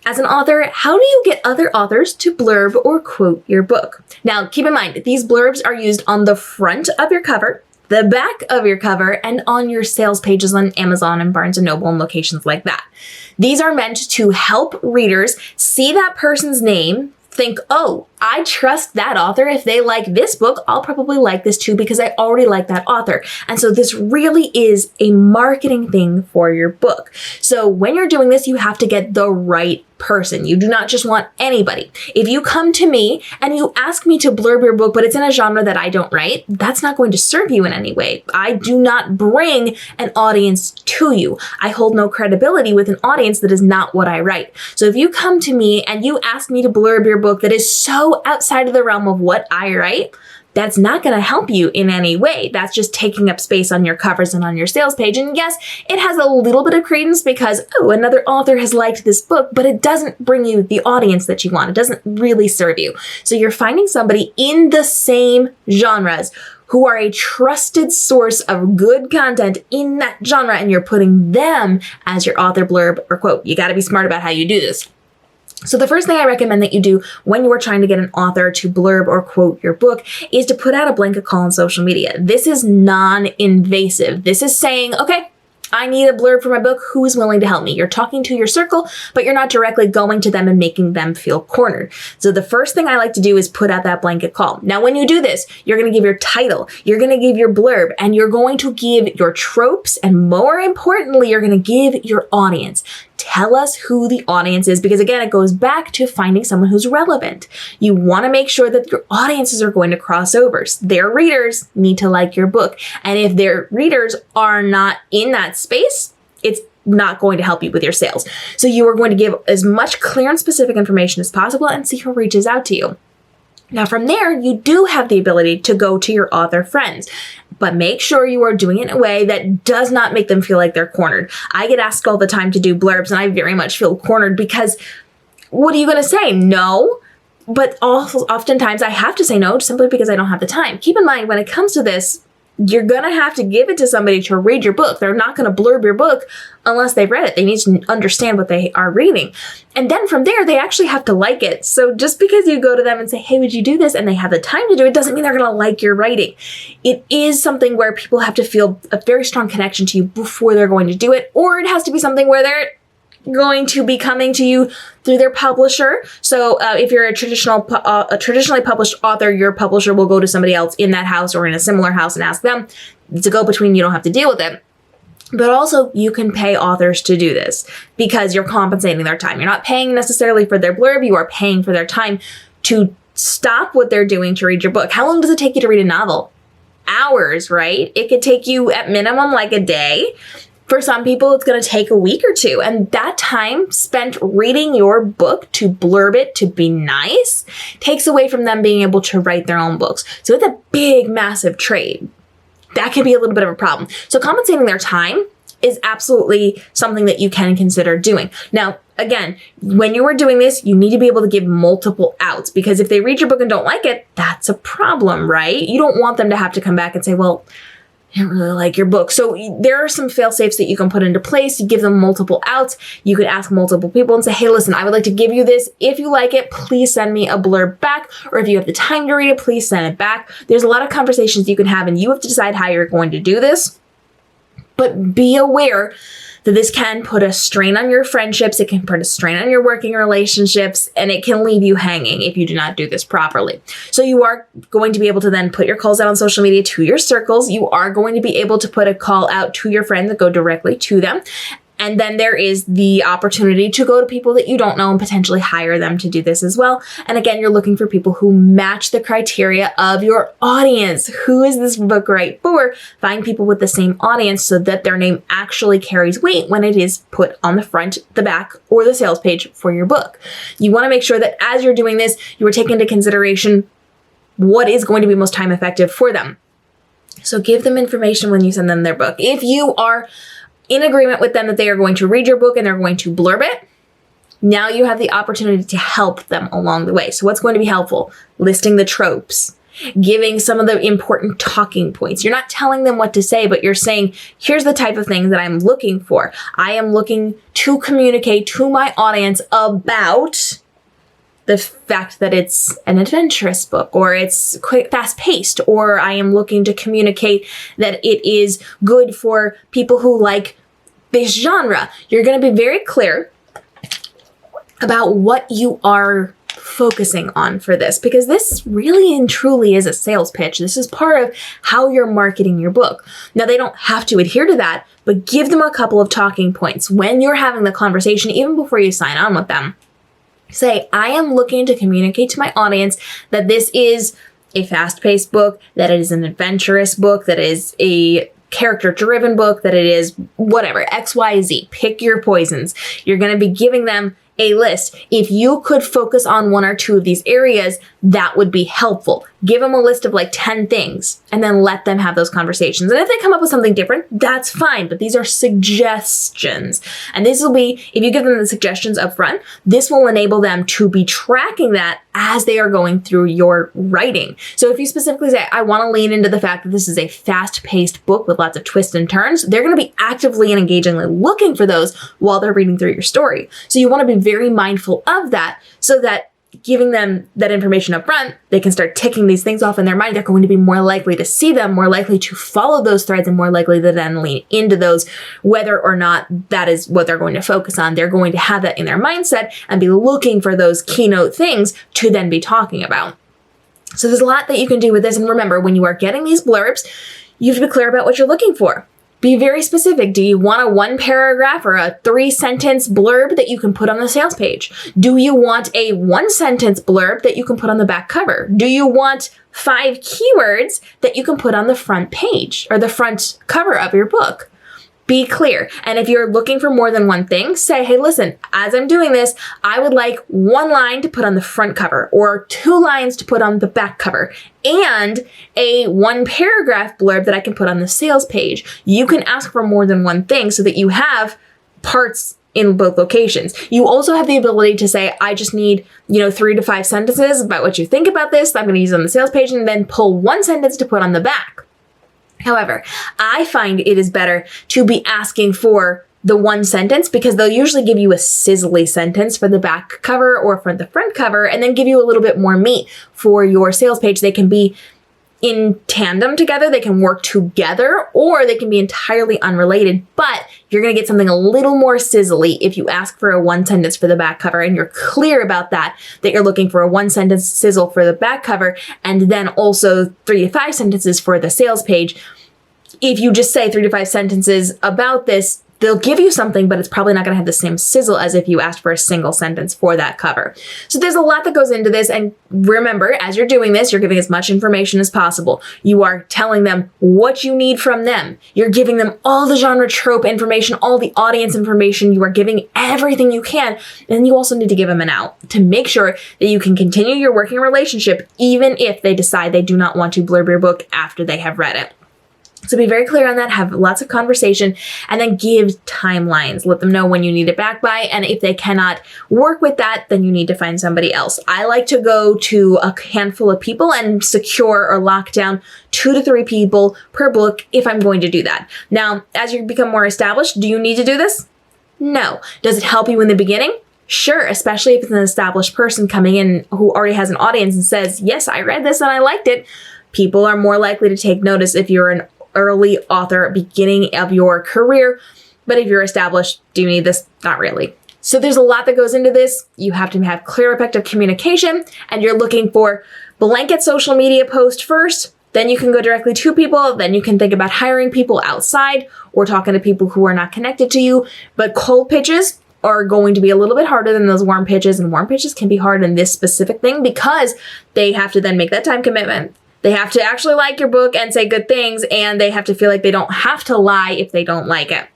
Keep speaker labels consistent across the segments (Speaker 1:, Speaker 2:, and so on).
Speaker 1: As an author, how do you get other authors to blurb or quote your book? Now, keep in mind, these blurbs are used on the front of your cover, the back of your cover, and on your sales pages on Amazon and Barnes & Noble and locations like that. These are meant to help readers see that person's name, think, oh, I trust that author. If they like this book, I'll probably like this too because I already like that author. And so this really is a marketing thing for your book. So when you're doing this, you have to get the right person. You do not just want anybody. If you come to me and you ask me to blurb your book, but it's in a genre that I don't write, that's not going to serve you in any way. I do not bring an audience to you. I hold no credibility with an audience that is not what I write. So if you come to me and you ask me to blurb your book that is so outside of the realm of what I write, that's not going to help you in any way. That's just taking up space on your covers and on your sales page. And yes, it has a little bit of credence because, oh, another author has liked this book, but it doesn't bring you the audience that you want. It doesn't really serve you. So you're finding somebody in the same genres who are a trusted source of good content in that genre, and you're putting them as your author blurb or quote. You got to be smart about how you do this. So the first thing I recommend that you do when you are trying to get an author to blurb or quote your book is to put out a blanket call on social media. This is non-invasive. This is saying, okay, I need a blurb for my book. Who is willing to help me? You're talking to your circle, but you're not directly going to them and making them feel cornered. So the first thing I like to do is put out that blanket call. Now, when you do this, you're going to give your title, you're going to give your blurb, and you're going to give your tropes, and more importantly, you're going to give your audience. Tell us who the audience is, because again, it goes back to finding someone who's relevant. You want to make sure that your audiences are going to cross over. Their readers need to like your book. And if their readers are not in that space, it's not going to help you with your sales. So you are going to give as much clear and specific information as possible and see who reaches out to you. Now, from there, you do have the ability to go to your author friends, but make sure you are doing it in a way that does not make them feel like they're cornered. I get asked all the time to do blurbs, and I very much feel cornered because what are you going to say? No? But oftentimes I have to say no simply because I don't have the time. Keep in mind, when it comes to this, you're going to have to give it to somebody to read your book. They're not going to blurb your book unless they've read it. They need to understand what they are reading. And then from there, they actually have to like it. So just because you go to them and say, hey, would you do this? And they have the time to do it doesn't mean they're going to like your writing. It is something where people have to feel a very strong connection to you before they're going to do it. Or it has to be something where they're going to be coming to you through their publisher. So if you're a traditionally published author, your publisher will go to somebody else in that house or in a similar house and ask them to go between. You don't have to deal with it. But also you can pay authors to do this because you're compensating their time. You're not paying necessarily for their blurb. You are paying for their time to stop what they're doing to read your book. How long does it take you to read a novel? Hours, right? It could take you at minimum like a day. For some people, it's going to take a week or two. And that time spent reading your book to blurb it, to be nice, takes away from them being able to write their own books. So it's a big, massive trade. That can be a little bit of a problem. So compensating their time is absolutely something that you can consider doing. Now, again, when you are doing this, you need to be able to give multiple outs, because if they read your book and don't like it, that's a problem, right? You don't want them to have to come back and say, well, I don't really like your book. So there are some fail safes that you can put into place. You give them multiple outs. You could ask multiple people and say, hey, listen, I would like to give you this. If you like it, please send me a blurb back. Or if you have the time to read it, please send it back. There's a lot of conversations you can have, and you have to decide how you're going to do this. But be aware that this can put a strain on your friendships, it can put a strain on your working relationships, and it can leave you hanging if you do not do this properly. So you are going to be able to then put your calls out on social media to your circles. You are going to be able to put a call out to your friends that go directly to them. And then there is the opportunity to go to people that you don't know and potentially hire them to do this as well. And again, you're looking for people who match the criteria of your audience. Who is this book right for? Find people with the same audience so that their name actually carries weight when it is put on the front, the back, or the sales page for your book. You want to make sure that as you're doing this, you are taking into consideration what is going to be most time effective for them. So give them information when you send them their book. If you are in agreement with them that they are going to read your book and they're going to blurb it, now you have the opportunity to help them along the way. So what's going to be helpful? Listing the tropes, giving some of the important talking points. You're not telling them what to say, but you're saying, here's the type of things that I'm looking for. I am looking to communicate to my audience about the fact that it's an adventurous book, or it's quick, fast-paced, or I am looking to communicate that it is good for people who like this genre. You're going to be very clear about what you are focusing on for this, because this really and truly is a sales pitch. This is part of how you're marketing your book. Now, they don't have to adhere to that, but give them a couple of talking points when you're having the conversation, even before you sign on with them. Say, I am looking to communicate to my audience that this is a fast-paced book, that it is an adventurous book, that it is a character-driven book, that it is whatever, X, Y, Z. Pick your poisons. You're going to be giving them a list. If you could focus on one or two of these areas, that would be helpful. Give them a list of like 10 things and then let them have those conversations. And if they come up with something different, that's fine. But these are suggestions. And this will be, if you give them the suggestions up front, this will enable them to be tracking that as they are going through your writing. So if you specifically say, I want to lean into the fact that this is a fast-paced book with lots of twists and turns, they're going to be actively and engagingly looking for those while they're reading through your story. So you want to be very mindful of that, so that giving them that information up front, they can start ticking these things off in their mind. They're going to be more likely to see them, more likely to follow those threads, and more likely to then lean into those, whether or not that is what they're going to focus on. They're going to have that in their mindset and be looking for those keynote things to then be talking about. So there's a lot that you can do with this. And remember, when you are getting these blurbs, you have to be clear about what you're looking for. Be very specific. Do you want a 1-paragraph or a 3-sentence blurb that you can put on the sales page? Do you want a 1-sentence blurb that you can put on the back cover? Do you want 5 keywords that you can put on the front page or the front cover of your book? Be clear. And if you're looking for more than one thing, say, hey, listen, as I'm doing this, I would like 1 line to put on the front cover, or 2 lines to put on the back cover, and a 1-paragraph blurb that I can put on the sales page. You can ask for more than one thing so that you have parts in both locations. You also have the ability to say, I just need, 3 to 5 sentences about what you think about this. I'm going to use on the sales page, and then pull 1 sentence to put on the back. However, I find it is better to be asking for the 1 sentence, because they'll usually give you a sizzly sentence for the back cover or for the front cover, and then give you a little bit more meat for your sales page. They can be in tandem together, they can work together, or they can be entirely unrelated, but you're going to get something a little more sizzly if you ask for a 1 sentence for the back cover, and you're clear about that you're looking for a 1 sentence sizzle for the back cover, and then also 3 to 5 sentences for the sales page. If you just say 3 to 5 sentences about this, they'll give you something, but it's probably not going to have the same sizzle as if you asked for a single sentence for that cover. So there's a lot that goes into this. And remember, as you're doing this, you're giving as much information as possible. You are telling them what you need from them. You're giving them all the genre trope information, all the audience information. You are giving everything you can. And you also need to give them an out to make sure that you can continue your working relationship, even if they decide they do not want to blurb your book after they have read it. So be very clear on that, have lots of conversation, and then give timelines. Let them know when you need it back by, and if they cannot work with that, then you need to find somebody else. I like to go to a handful of people and secure or lock down 2 to 3 people per book if I'm going to do that. Now, as you become more established, do you need to do this? No. Does it help you in the beginning? Sure, especially if it's an established person coming in who already has an audience and says, yes, I read this and I liked it. People are more likely to take notice if you're an early author, beginning of your career. But if you're established, do you need this? Not really. So there's a lot that goes into this. You have to have clear, effective communication, and you're looking for blanket social media post first. Then you can go directly to people. Then you can think about hiring people outside or talking to people who are not connected to you. But cold pitches are going to be a little bit harder than those warm pitches, and warm pitches can be hard in this specific thing because they have to then make that time commitment. They have to actually like your book and say good things, and they have to feel like they don't have to lie if they don't like it.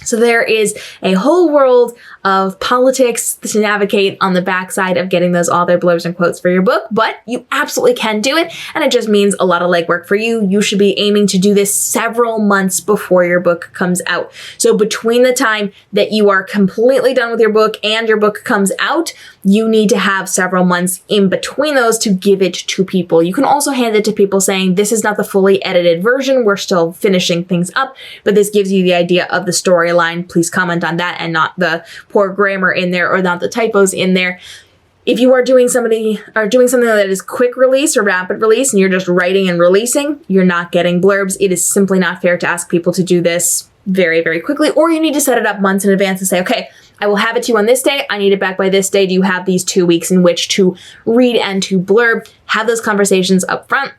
Speaker 1: So there is a whole world of politics to navigate on the backside of getting those author blurbs and quotes for your book, but you absolutely can do it, and it just means a lot of legwork for you. You should be aiming to do this several months before your book comes out. So between the time that you are completely done with your book and your book comes out, you need to have several months in between those to give it to people. You can also hand it to people saying, this is not the fully edited version, we're still finishing things up, but this gives you the idea of the storyline. Please comment on that and not the poor grammar in there or not the typos in there. If you are doing something that is quick release or rapid release and you're just writing and releasing, you're not getting blurbs. It is simply not fair to ask people to do this very, very quickly, or you need to set it up months in advance and say, okay, I will have it to you on this day. I need it back by this day. Do you have these 2 weeks in which to read and to blurb? Have those conversations up front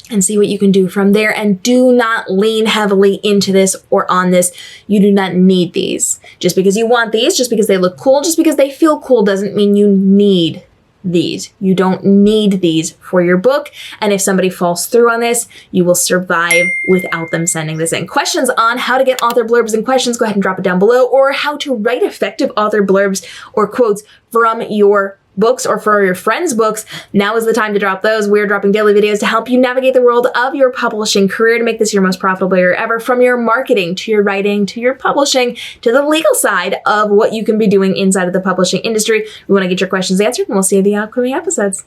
Speaker 1: and see what you can do from there. And do not lean heavily into this or on this. You do not need these. Just because you want these, just because they look cool, just because they feel cool doesn't mean you need these. You don't need these for your book. And if somebody falls through on this, you will survive without them sending this in. Questions on how to get author blurbs and questions, go ahead and drop it down below, or how to write effective author blurbs or quotes from your books or for your friends' books. Now is the time to drop those. We're dropping daily videos to help you navigate the world of your publishing career to make this your most profitable year ever, from your marketing to your writing to your publishing to the legal side of what you can be doing inside of the publishing industry. We want to get your questions answered, and we'll see you in the upcoming episodes.